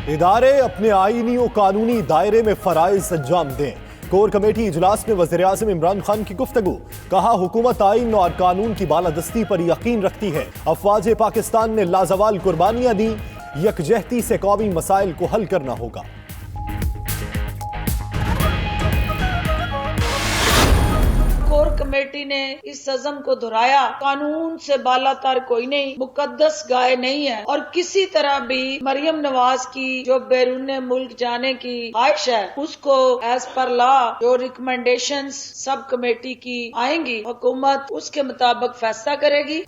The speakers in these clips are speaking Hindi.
इदारे अपने आईनी और कानूनी दायरे में फराइज अंजाम दें। कोर कमेटी इजलास में वज़ीर आज़म इमरान खान की गुफ्तगू। कहा, हुकूमत आईन और कानून की बालादस्ती पर यकीन रखती है। अफवाज पाकिस्तान ने लाजवाल कुर्बानियां दी। यकजहती से कौमी मसाइल को हल करना होगा। कोर कमेटी ने इस अज़म को दोहराया, कानून से बालातर कोई नहीं, मुकद्दस गाय नहीं है और किसी तरह भी मरियम नवाज की जो बैरून मुल्क जाने की ख्वाहिश है उसको एज पर लॉ जो रिकमेंडेशंस सब कमेटी की आएंगी, हुकूमत उसके मुताबिक फैसला करेगी।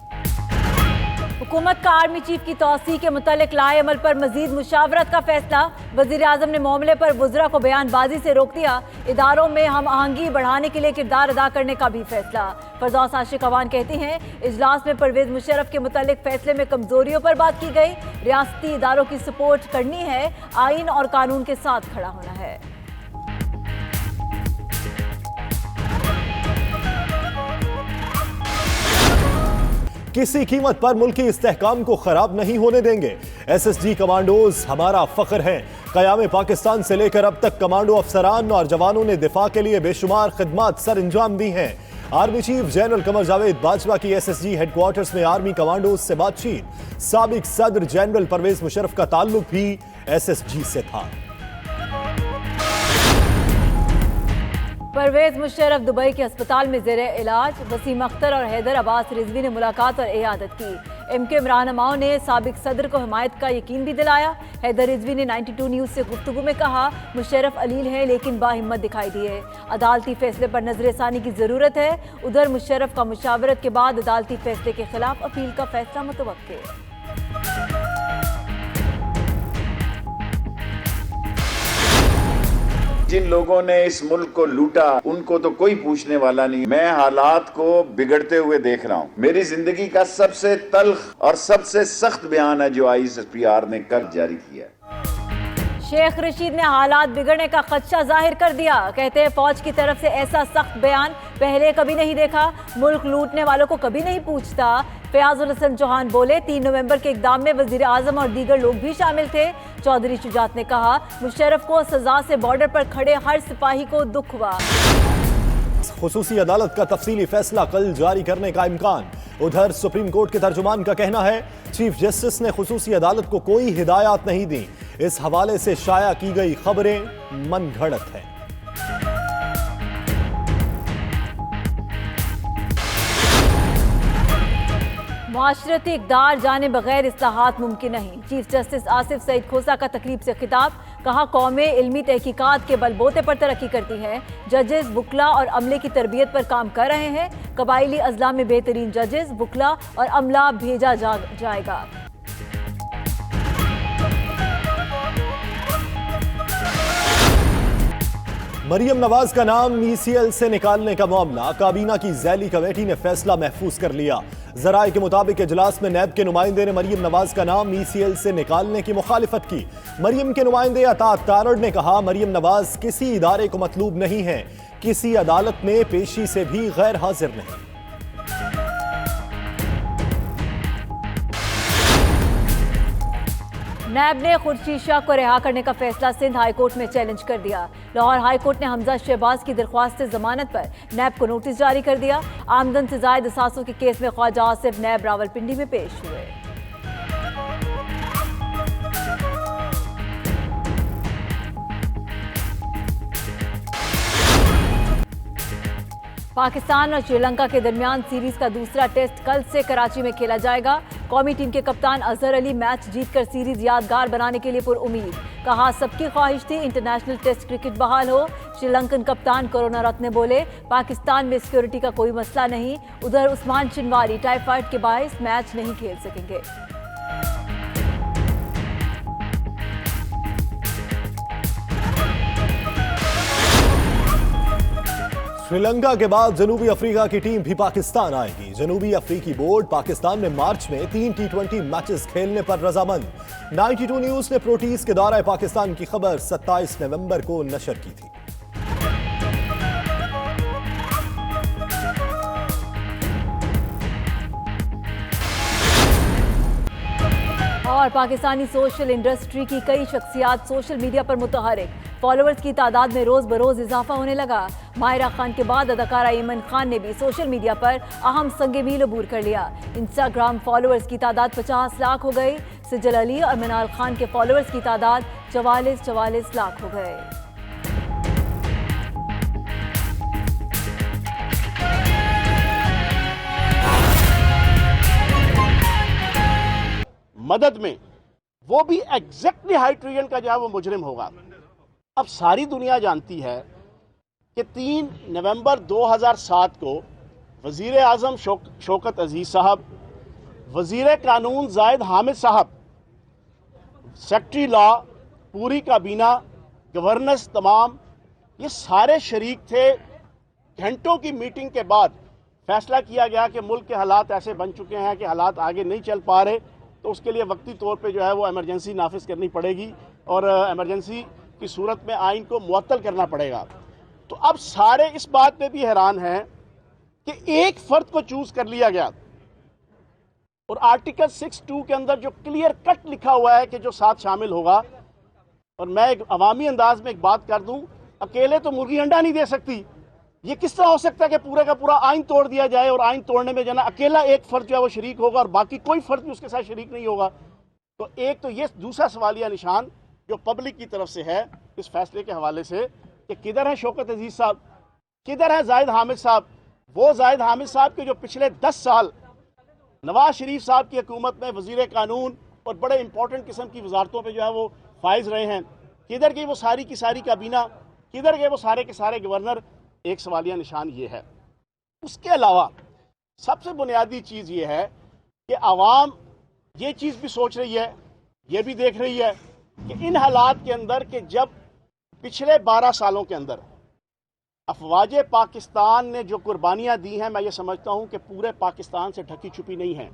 हुकूमत का आर्मी चीफ की तौसीह के मुतालिक लाए अमल पर मजीद मुशावरत का फैसला। वजीर आजम ने मामले पर वुज़रा को बयानबाजी से रोक दिया। इदारों में हम आहंगी बढ़ाने के लिए किरदार अदा करने का भी फैसला। फरदौस आशिक अवान कहती हैं, इजलास में परवेज मुशर्रफ के मुतालिक फैसले में कमजोरियों पर बात की गई। रियासती इदारों की सपोर्ट करनी है, आइन और कानून के साथ खड़ा होना है। किसी कीमत पर मुल्की इस्तेहकाम को खराब नहीं होने देंगे। SSG कमांडोज हमारा फख्र हैं। क़याम पाकिस्तान से लेकर अब तक कमांडो अफसरान और जवानों ने दिफा के लिए बेशुमार खिदमात सर अंजाम दी हैं। Army chief general Qamar Javed Bajwa की SSG हेडक्वार्टर्स में आर्मी कमांडोज से बातचीत। साबिक सदर जनरल परवेज मुशर्रफ का ताल्लुक भी SSG से था। परवेज मुशर्रफ दुबई के अस्पताल में ज़ेरे इलाज। वसीम अख्तर और हैदर अब्बास रिजवी ने मुलाकात और इयादत की। MK रहनुमाओं ने साबिक सदर को हिमायत का यकीन भी दिलाया। हैदर रिजवी ने 92 न्यूज़ से गुफ्तगू में कहा, मुशर्रफ अलील है लेकिन बाहिम्मत दिखाई दी है। अदालती फैसले पर नजरसानी की जरूरत है। उधर मुशर्रफ का मुशावरत के बाद अदालती फैसले के खिलाफ अपील का फैसला मुतवक्के। जिन लोगों ने इस मुल्क को लूटा उनको तो कोई पूछने वाला नहीं। मैं हालात को बिगड़ते हुए देख रहा हूँ। मेरी जिंदगी का सबसे तल्ख और सबसे सख्त बयान है जो ISPR ने कल जारी किया। शेख रशीद ने हालात बिगड़ने का खदशा जाहिर कर दिया। कहते हैं, फौज की तरफ से ऐसा सख्त बयान पहले कभी नहीं देखा। मुल्क लूटने वालों को कभी नहीं पूछता। फयाजुल हसन चौहान बोले, 3 नवंबर के इक़दाम में वजीर आजम और दीगर लोग भी शामिल थे। चौधरी शुजात ने कहा, मुशर्रफ को सजा से बॉर्डर पर खड़े हर सिपाही को दुख हुआ। खुसूसी अदालत का तफसीली फैसला कल जारी करने का इम्कान। उधर सुप्रीम कोर्ट के तर्जुमान का कहना है, चीफ जस्टिस ने खुसूसी अदालत को कोई हिदायत नहीं दी। इस हवाले से शाया की गई खबरें मनगढ़ंत हैं। मुआशरती इक़दार जाने बगैर इस्लाहात मुमकिन नहीं। चीफ जस्टिस आसिफ सईद खोसा का तकरीब से खिताब। कहा, कौमें इल्मी तहकीकात के बलबूते पर तरक्की करती हैं। जजेस, वुकला और अमले की तरबियत पर काम कर रहे हैं। कबायली अजला में बेहतरीन जजेस, वुकला और अमला भेजा जाएगा। मरियम नवाज का नाम ECL से निकालने का मामला। काबीना की ज़ैली कमेटी ने फैसला महफूज कर लिया। ज़राए के मुताबिक इजलास में नैब के नुमाइंदे ने मरियम नवाज का नाम ECL से निकालने की मुखालिफत की। मरियम के नुमाइंदे अता तारड़ ने कहा, मरियम नवाज किसी इदारे को मतलूब नहीं है, किसी अदालत में पेशी से भी गैर हाजिर नहीं। नैब ने खुर्शीद शाह को रिहा करने का फैसला सिंध हाई कोर्ट में चैलेंज कर दिया। लाहौर हाई कोर्ट ने हमजा शहबाज की दरख्वास्त से जमानत पर नैब को नोटिस जारी कर दिया। आमदन से जायद असासों के केस में ख्वाजा आसिफ नैब रावलपिंडी में पेश हुए। पाकिस्तान और श्रीलंका के दरमियान सीरीज का दूसरा टेस्ट कल से कराची में खेला जाएगा। कौमी टीम के कप्तान अजहर अली मैच जीतकर सीरीज यादगार बनाने के लिए पुरउम्मीद। कहा, सबकी ख्वाहिश थी इंटरनेशनल टेस्ट क्रिकेट बहाल हो। श्रीलंकन कप्तान करुणा रत्ने बोले, पाकिस्तान में सिक्योरिटी का कोई मसला नहीं। उधर उस्मान चिनवारी टाइफाइड के बायस मैच नहीं खेल सकेंगे। श्रीलंका के बाद जनूबी अफ्रीका की टीम भी पाकिस्तान आएगी। जनूबी अफ्रीकी बोर्ड पाकिस्तान में मार्च में 3 T20 मैचेस खेलने पर रजामंद। 92 न्यूज ने प्रोटीज के दौरे पाकिस्तान की खबर 27 नवंबर को नशर की थी। और और पाकिस्तानी सोशल इंडस्ट्री की कई शख्सियात सोशल मीडिया पर मुतहरिक। फॉलोअर्स की तादाद में रोज बरोज इजाफा होने लगा। माहिरा खान के बाद अदाकारा ईमन खान ने भी सोशल मीडिया पर अहम संग मील अबूर कर लिया। इंस्टाग्राम फॉलोअर्स की तादाद 50 लाख हो गई। सिजल अली और मिनाल खान के फॉलोअर्स की तादाद 44 लाख हो गए। मदद में वो भी एग्जैक्टली हाई ट्रिलियन का जो है वो मुजरिम होगा। अब सारी दुनिया जानती है कि 3 नवंबर 2007 को वजीर आजम शौकत अजीज साहब, वजीर कानून जाहिद हामिद साहब, सेक्रेटरी लॉ, पूरी काबीना, गवर्नर्स तमाम, ये सारे शरीक थे। घंटों की मीटिंग के बाद फैसला किया गया कि मुल्क के हालात ऐसे बन चुके हैं कि हालात आगे नहीं चल पा रहे, तो उसके लिए वक्ती तौर पे जो है वो इमरजेंसी नाफिज करनी पड़ेगी और इमरजेंसी की सूरत में आइन को मुअत्तल करना पड़ेगा। तो अब सारे इस बात पे भी हैरान हैं कि एक फर्द को चूज कर लिया गया और आर्टिकल 6(2) के अंदर जो क्लियर कट लिखा हुआ है कि जो साथ शामिल होगा। और मैं एक अवामी अंदाज में एक बात कर दूं, अकेले तो मुर्गी अंडा नहीं दे सकती। ये किस तरह हो सकता है कि पूरे का पूरा आइन तोड़ दिया जाए और आइन तोड़ने में जाना अकेला एक फर्द जो है वो शरीक होगा और बाकी कोई फर्द भी उसके साथ शरीक नहीं होगा। तो एक तो ये दूसरा सवालिया निशान जो पब्लिक की तरफ से है इस फैसले के हवाले से कि किधर है शौकत अजीज साहब, किधर है जाहिद हामिद साहब। वो जाहिद हामिद साहब के जो पिछले 10 साल नवाज शरीफ साहब की हुकूमत में वजीर कानून और बड़े इंपॉर्टेंट किस्म की वजारतों पर जो है वो फाइज रहे हैं, किधर गई वो सारी की सारी काबीना, किधर गए वो सारे के सारे गवर्नर। एक सवालिया निशान ये है। उसके अलावा सबसे बुनियादी चीज़ ये है कि आवाम ये चीज़ भी सोच रही है, ये भी देख रही है कि इन हालात के अंदर कि जब पिछले 12 सालों के अंदर अफवाज पाकिस्तान ने जो कुर्बानियाँ दी हैं, मैं ये समझता हूँ कि पूरे पाकिस्तान से ढकी छुपी नहीं है।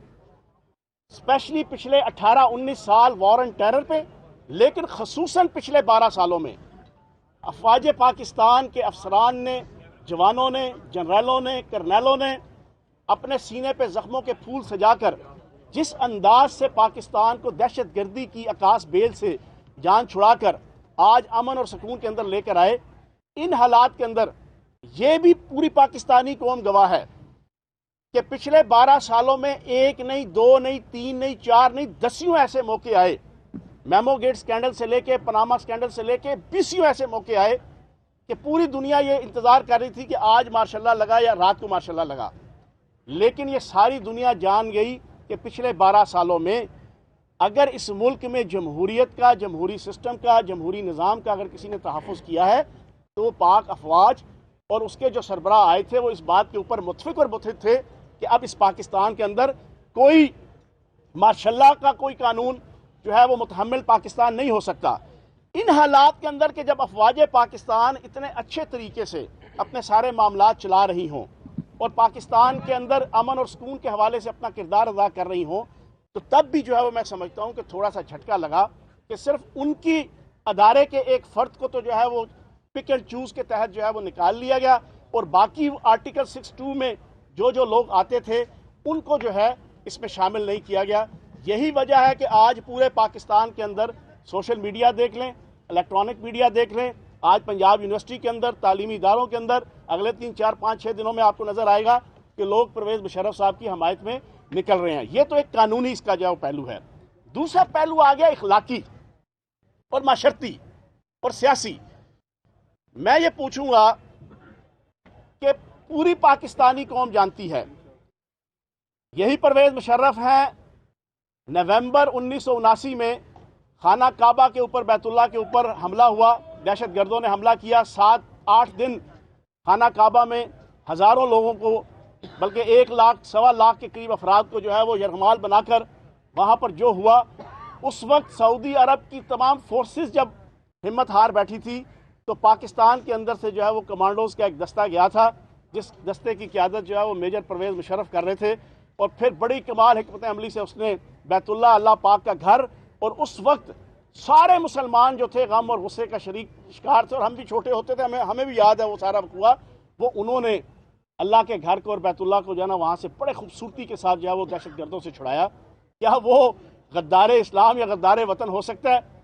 स्पेशली पिछले 18-19 साल वॉर एंड टेरर पे, लेकिन खसूसन पिछले 12 सालों में अफवाज पाकिस्तान के अफसरान ने, जवानों ने, जनरलों ने, कर्नलों ने अपने सीने पे जख्मों के फूल सजाकर जिस अंदाज से पाकिस्तान को दहशत गर्दी की आकाश बेल से जान छुड़ाकर आज अमन और सुकून के अंदर लेकर आए, इन हालात के अंदर ये भी पूरी पाकिस्तानी कौम गवाह है कि पिछले 12 सालों में 1 नहीं, 2 नहीं, 3 नहीं, 4 नहीं, 10 ऐसे मौके आए, मेमो गेट स्कैंडल से लेके पनामा स्कैंडल से लेके 20 ऐसे मौके आए कि पूरी दुनिया ये इंतजार कर रही थी कि आज मार्शल्लाह लगा या रात को मार्शल्लाह लगा। लेकिन ये सारी दुनिया जान गई कि पिछले 12 सालों में अगर इस मुल्क में जमहूरियत का, जमहूरी सिस्टम का, जमहूरी निज़ाम का अगर किसी ने तहफ़्फ़ुज़ किया है तो वो पाक अफवाज और उसके जो सरबराह आए थे वो इस बात के ऊपर मुत्तफ़िक़ और मुत्तहिद थे कि अब इस पाकिस्तान के अंदर कोई मार्शल्लाह का कोई कानून जो है वो मुतहम्मिल पाकिस्तान नहीं हो सकता। इन हालात के अंदर के जब अफवाज पाकिस्तान इतने अच्छे तरीके से अपने सारे मामलात चला रही हों और पाकिस्तान के अंदर अमन और सुकून के हवाले से अपना किरदार अदा कर रही हों, तो तब भी जो है वो मैं समझता हूँ कि थोड़ा सा झटका लगा कि सिर्फ उनकी अदारे के एक फ़र्द को तो जो है वो पिक एंड चूज़ के तहत जो है वो निकाल लिया गया और बाकी आर्टिकल 6(2) में जो लोग आते थे उनको जो है इसमें शामिल नहीं किया गया। यही वजह है कि आज पूरे पाकिस्तान के अंदर सोशल मीडिया देख लें, इलेक्ट्रॉनिक मीडिया देख लें, आज पंजाब यूनिवर्सिटी के अंदर, तालीमी इदारों के अंदर अगले 3, 4, 5, 6 दिनों में आपको नजर आएगा कि लोग परवेज मुशर्रफ साहब की हमायत में निकल रहे हैं। ये तो एक कानूनी इसका जो पहलू है। दूसरा पहलू आ गया इखलाकी और माशरती और सियासी। मैं ये पूछूंगा कि पूरी पाकिस्तानी कौम जानती है यही परवेज मुशर्रफ हैं। नवंबर 1979 में खाना काबा के ऊपर, बैतुल्लाह के ऊपर हमला हुआ, दहशत गर्दों ने हमला किया। 7-8 दिन खाना काबा में हज़ारों लोगों को, बल्कि 1 लाख, 1.25 लाख के करीब अफराद को जो है वो यरगमाल बनाकर वहाँ पर जो हुआ, उस वक्त सऊदी अरब की तमाम फोर्सेस जब हिम्मत हार बैठी थी तो पाकिस्तान के अंदर से जो है वो कमांडोज का एक दस्ता गया था, जिस दस्ते की क़यादत जो है वो मेजर परवेज मुशर्रफ कर रहे थे। और फिर बड़ी कमाल हिकमत अमली से उसने बैतुल्लाह, अल्लाह पाक का घर, और उस वक्त सारे मुसलमान जो थे गम और गुस्से का शिकार थे और हम भी छोटे होते थे, हमें भी याद है वो सारा हुआ। वो उन्होंने अल्लाह के घर को और बैतुल्लाह को जो है ना वहाँ से बड़े खूबसूरती के साथ जो है वो दहशत गर्दों से छुड़ाया। क्या वो गद्दार इस्लाम या गद्दार वतन हो सकता है।